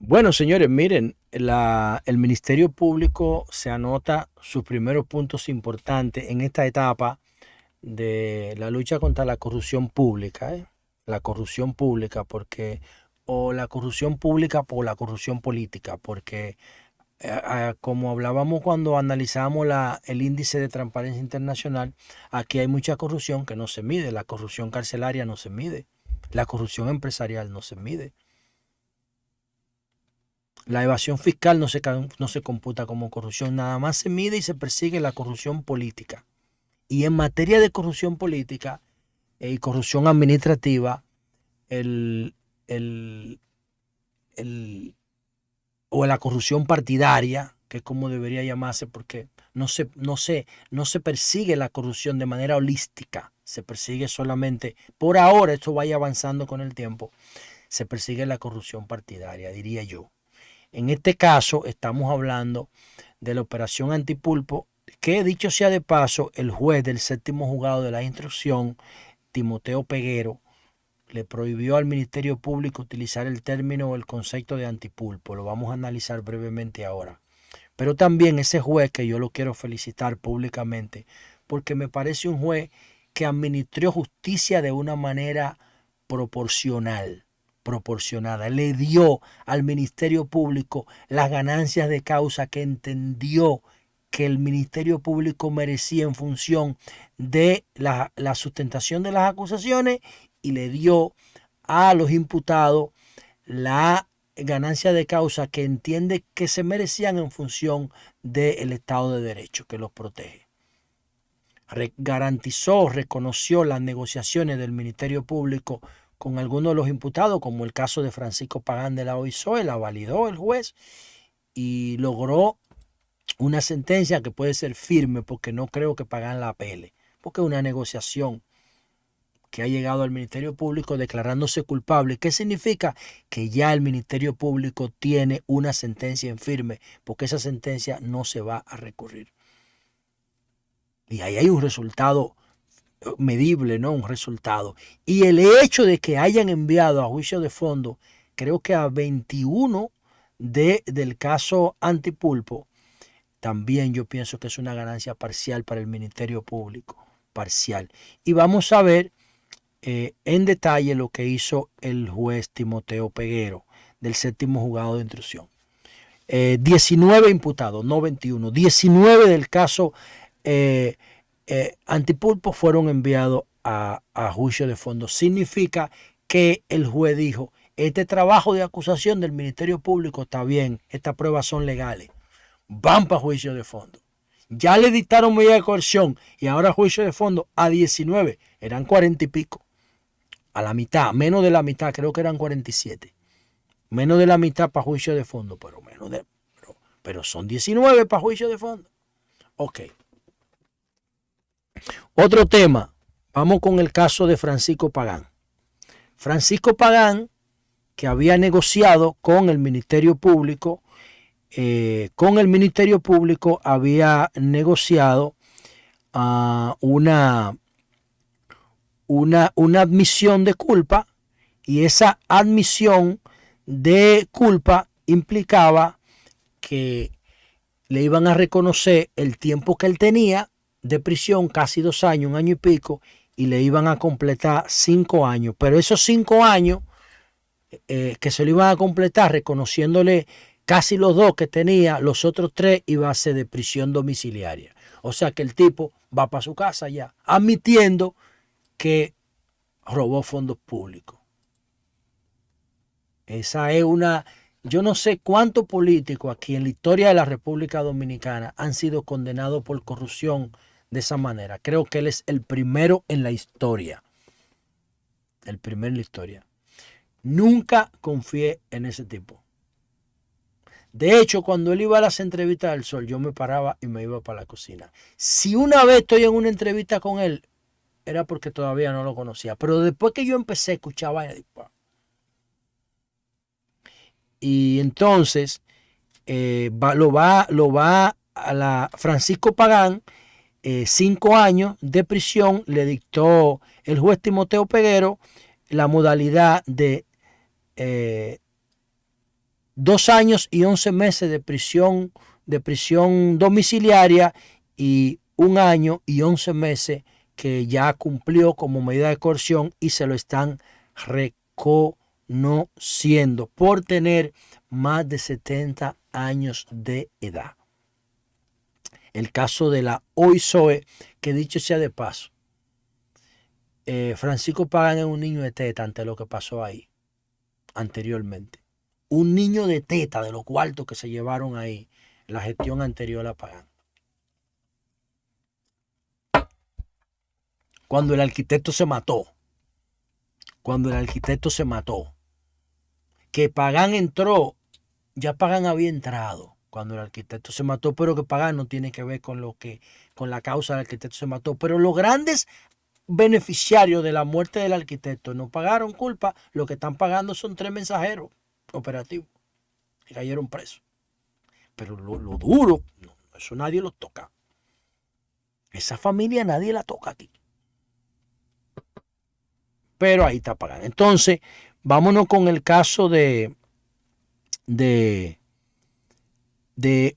Bueno, señores, miren, el Ministerio Público se anota sus primeros puntos importantes en esta etapa de la lucha contra la corrupción pública, ¿eh? La corrupción pública, porque, o la corrupción pública por la corrupción política, porque como hablábamos cuando analizamos el índice de transparencia internacional, aquí hay mucha corrupción que no se mide, la corrupción carcelaria no se mide, la corrupción empresarial no se mide. La evasión fiscal no se computa como corrupción, nada más se mide y se persigue la corrupción política. Y en materia de corrupción política y corrupción administrativa, el, el, el, o la corrupción partidaria, que es como debería llamarse, porque no se persigue la corrupción de manera holística, se persigue solamente, por ahora esto vaya avanzando con el tiempo, se persigue la corrupción partidaria, diría yo. En este caso estamos hablando de la operación Antipulpo, que dicho sea de paso, el juez del séptimo juzgado de la instrucción, Timoteo Peguero, le prohibió al Ministerio Público utilizar el término o el concepto de antipulpo. Lo vamos a analizar brevemente ahora. Pero también ese juez, que yo lo quiero felicitar públicamente, porque me parece un juez que administró justicia de una manera proporcional, proporcionada. Le dio al Ministerio Público las ganancias de causa que entendió que el Ministerio Público merecía en función de la sustentación de las acusaciones, y le dio a los imputados la ganancia de causa que entiende que se merecían en función del Estado de Derecho que los protege. Garantizó, reconoció las negociaciones del Ministerio Público con algunos de los imputados, como el caso de Francisco Pagán de la OISOE, la validó el juez y logró una sentencia que puede ser firme, porque no creo que Pagán la apele, porque es una negociación que ha llegado al Ministerio Público declarándose culpable. ¿Qué significa? Que ya el Ministerio Público tiene una sentencia en firme, porque esa sentencia no se va a recurrir. Y ahí hay un resultado medible, ¿no? Un resultado. Y el hecho de que hayan enviado a juicio de fondo, creo que a 21 del caso Antipulpo, también yo pienso que es una ganancia parcial para el Ministerio Público. Parcial. Y vamos a ver en detalle lo que hizo el juez Timoteo Peguero del séptimo juzgado de instrucción. 19 imputados, no 21, 19 del caso Antipulpo fueron enviados a juicio de fondo. Significa que el juez dijo: este trabajo de acusación del Ministerio Público está bien, estas pruebas son legales, van para juicio de fondo. Ya le dictaron medida de coerción y ahora juicio de fondo a 19, eran 40 y pico. A la mitad, menos de la mitad, creo que eran 47. Menos de la mitad para juicio de fondo, pero son 19 para juicio de fondo. Ok. Otro tema, vamos con el caso de Francisco Pagán. Francisco Pagán, que había negociado con el Ministerio Público, había negociado una admisión de culpa, y esa admisión de culpa implicaba que le iban a reconocer el tiempo que él tenía de prisión, casi 2 años, 1 año y pico, y le iban a completar 5 años. Pero esos 5 años que se lo iban a completar reconociéndole casi los 2 que tenía, los otros 3 iba a ser de prisión domiciliaria. O sea que el tipo va para su casa ya, admitiendo que robó fondos públicos. Esa es una... Yo no sé cuántos políticos aquí en la historia de la República Dominicana han sido condenados por corrupción de esa manera. Creo que él es el primero en la historia. El primero en la historia. Nunca confié en ese tipo. De hecho, cuando él iba a las entrevistas del Sol, yo me paraba y me iba para la cocina. Si una vez estoy en una entrevista con él, era porque todavía no lo conocía. Pero después que yo empecé a escuchar vainas, y entonces lo va a la Francisco Pagán, 5 años de prisión le dictó el juez Timoteo Peguero, la modalidad de 2 años y 11 meses de prisión domiciliaria y 1 año y 11 meses que ya cumplió como medida de coerción y se lo están reconociendo por tener más de 70 años de edad. El caso de la OISOE, que dicho sea de paso, Francisco Pagán es un niño de teta ante lo que pasó ahí anteriormente. Un niño de teta de los cuartos que se llevaron ahí la gestión anterior a Pagán. Cuando el arquitecto se mató, que Pagán entró, ya Pagán había entrado cuando el arquitecto se mató, pero que Pagán no tiene que ver con la causa del arquitecto se mató. Pero los grandes beneficiarios de la muerte del arquitecto no pagaron culpa, lo que están pagando son 3 mensajeros operativos que cayeron presos. Pero lo duro, no, eso nadie lo toca. Esa familia nadie la toca aquí. Pero ahí está Pagán. Entonces, vámonos con el caso de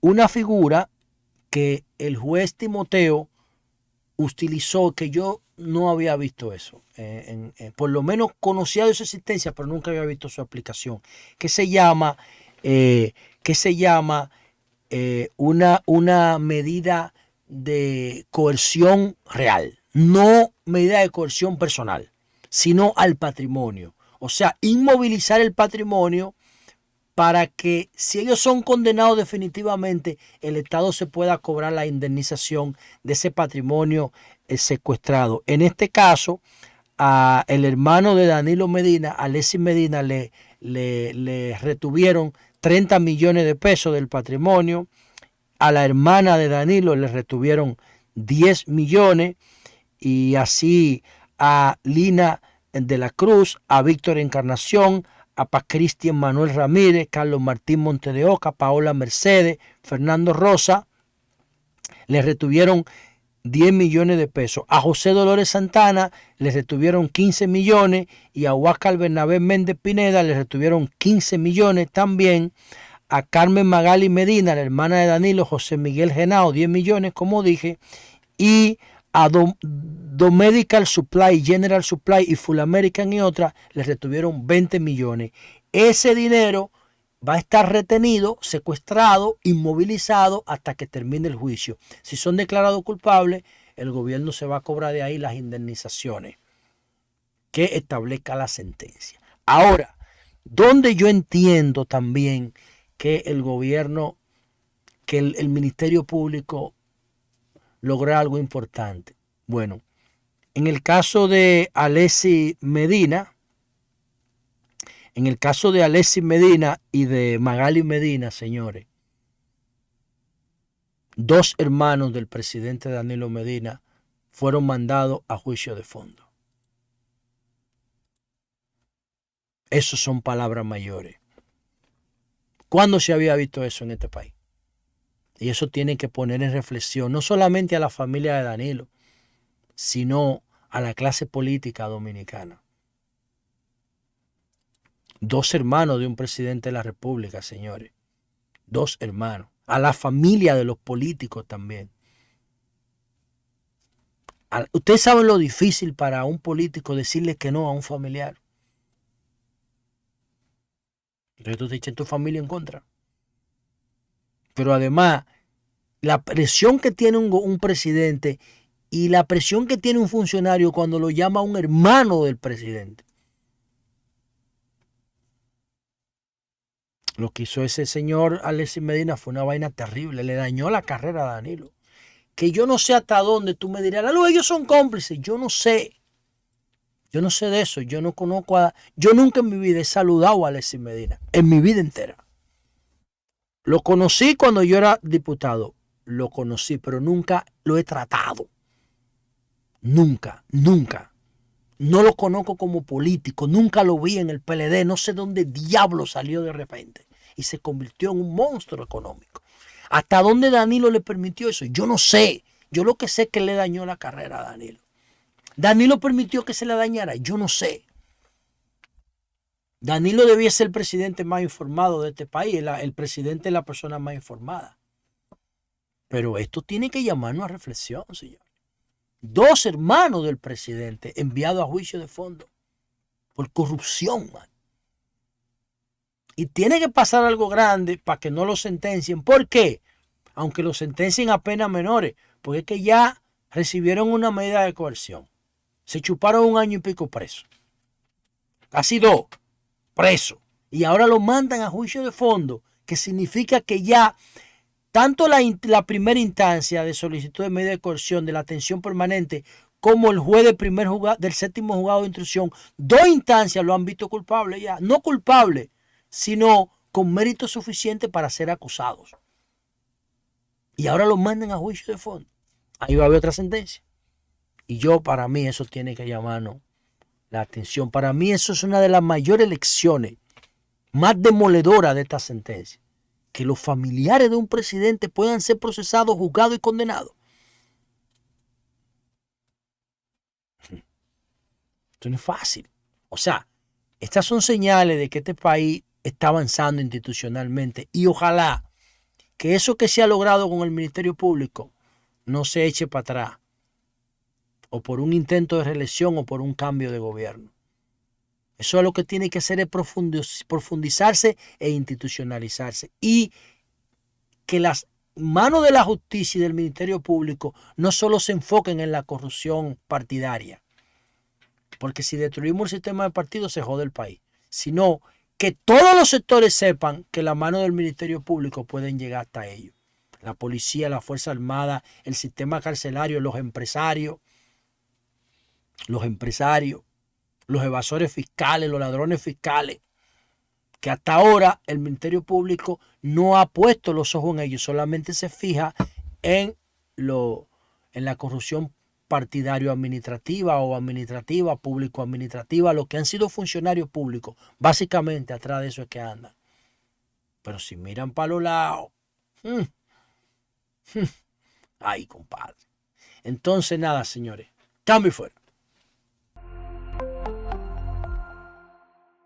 una figura que el juez Timoteo utilizó, que yo no había visto eso. Por lo menos conocía de su existencia, pero nunca había visto su aplicación, que se llama una medida de coerción real, no medida de coerción personal, sino al patrimonio. O sea, inmovilizar el patrimonio para que, si ellos son condenados definitivamente, el Estado se pueda cobrar la indemnización de ese patrimonio secuestrado. En este caso, el hermano de Danilo Medina, Alexis Medina, le retuvieron 30 millones de pesos del patrimonio. A la hermana de Danilo le retuvieron 10 millones. Y así a Lina de la Cruz, a Víctor Encarnación, a Cristian Manuel Ramírez, Carlos Martín Monte de Oca, Paola Mercedes, Fernando Rosa, le retuvieron 10 millones de pesos. A José Dolores Santana le retuvieron 15 millones y a Huáscar Bernabé Méndez Pineda le retuvieron 15 millones también. A Carmen Magali Medina, la hermana de Danilo, José Miguel Genao, 10 millones, como dije. Y a Medical Supply, General Supply y Full American y otras les retuvieron 20 millones. Ese dinero va a estar retenido, secuestrado, inmovilizado hasta que termine el juicio. Si son declarados culpables, el gobierno se va a cobrar de ahí las indemnizaciones que establezca la sentencia. Ahora, donde yo entiendo también que el gobierno, que el Ministerio Público lograr algo importante. Bueno, en el caso de Alexis Medina, y de Magali Medina, señores, 2 hermanos del presidente Danilo Medina fueron mandados a juicio de fondo. Eso son palabras mayores. ¿Cuándo se había visto eso en este país? Y eso tiene que poner en reflexión no solamente a la familia de Danilo, sino a la clase política dominicana. 2 hermanos de un presidente de la República, señores. 2 hermanos. A la familia de los políticos también. Ustedes saben lo difícil para un político decirle que no a un familiar. Entonces tú te echas tu familia en contra. Pero además, la presión que tiene un presidente y la presión que tiene un funcionario cuando lo llama un hermano del presidente. Lo que hizo ese señor Alexis Medina fue una vaina terrible. Le dañó la carrera a Danilo. Que yo no sé hasta dónde tú me dirás, ellos son cómplices. Yo no sé. Yo no sé de eso. Yo no conozco yo nunca en mi vida he saludado a Alexis Medina. En mi vida entera. Lo conocí cuando yo era diputado. Lo conocí, pero nunca lo he tratado. Nunca. No lo conozco como político. Nunca lo vi en el PLD. No sé dónde diablo salió de repente. Y se convirtió en un monstruo económico. ¿Hasta dónde Danilo le permitió eso? Yo no sé. Yo lo que sé es que le dañó la carrera a Danilo. ¿Danilo permitió que se le dañara? Yo no sé. Danilo debía ser el presidente más informado de este país. El presidente es la persona más informada. Pero esto tiene que llamarnos a reflexión, señor. 2 hermanos del presidente enviados a juicio de fondo por corrupción, man. Y tiene que pasar algo grande para que no lo sentencien. ¿Por qué? Aunque lo sentencien a penas menores, porque es que ya recibieron una medida de coerción. Se chuparon 1 año y pico preso. Casi 2 presos. Y ahora lo mandan a juicio de fondo, que significa que ya tanto la primera instancia de solicitud de medida de coerción de la atención permanente como el juez del séptimo juzgado de instrucción, 2 instancias lo han visto culpable ya. No culpable, sino con mérito suficiente para ser acusados. Y ahora lo mandan a juicio de fondo. Ahí va a haber otra sentencia. Y para mí, eso tiene que llamarnos la atención. Para mí, eso es una de las mayores lecciones más demoledoras de esta sentencia. Que los familiares de un presidente puedan ser procesados, juzgados y condenados. Esto no es fácil. O sea, estas son señales de que este país está avanzando institucionalmente. Y ojalá que eso que se ha logrado con el Ministerio Público no se eche para atrás. O por un intento de reelección o por un cambio de gobierno. Eso es lo que tiene que hacer, es profundizarse e institucionalizarse. Y que las manos de la justicia y del Ministerio Público no solo se enfoquen en la corrupción partidaria, porque si destruimos el sistema de partidos se jode el país, sino que todos los sectores sepan que las manos del Ministerio Público pueden llegar hasta ellos. La policía, la Fuerza Armada, el sistema carcelario, los empresarios, los evasores fiscales, los ladrones fiscales, que hasta ahora el Ministerio Público no ha puesto los ojos en ellos, solamente se fija en la corrupción partidario-administrativa o administrativa, público-administrativa, los que han sido funcionarios públicos, básicamente atrás de eso es que andan. Pero si miran para los lados, ay, compadre. Entonces, nada, señores, cambio y fuera.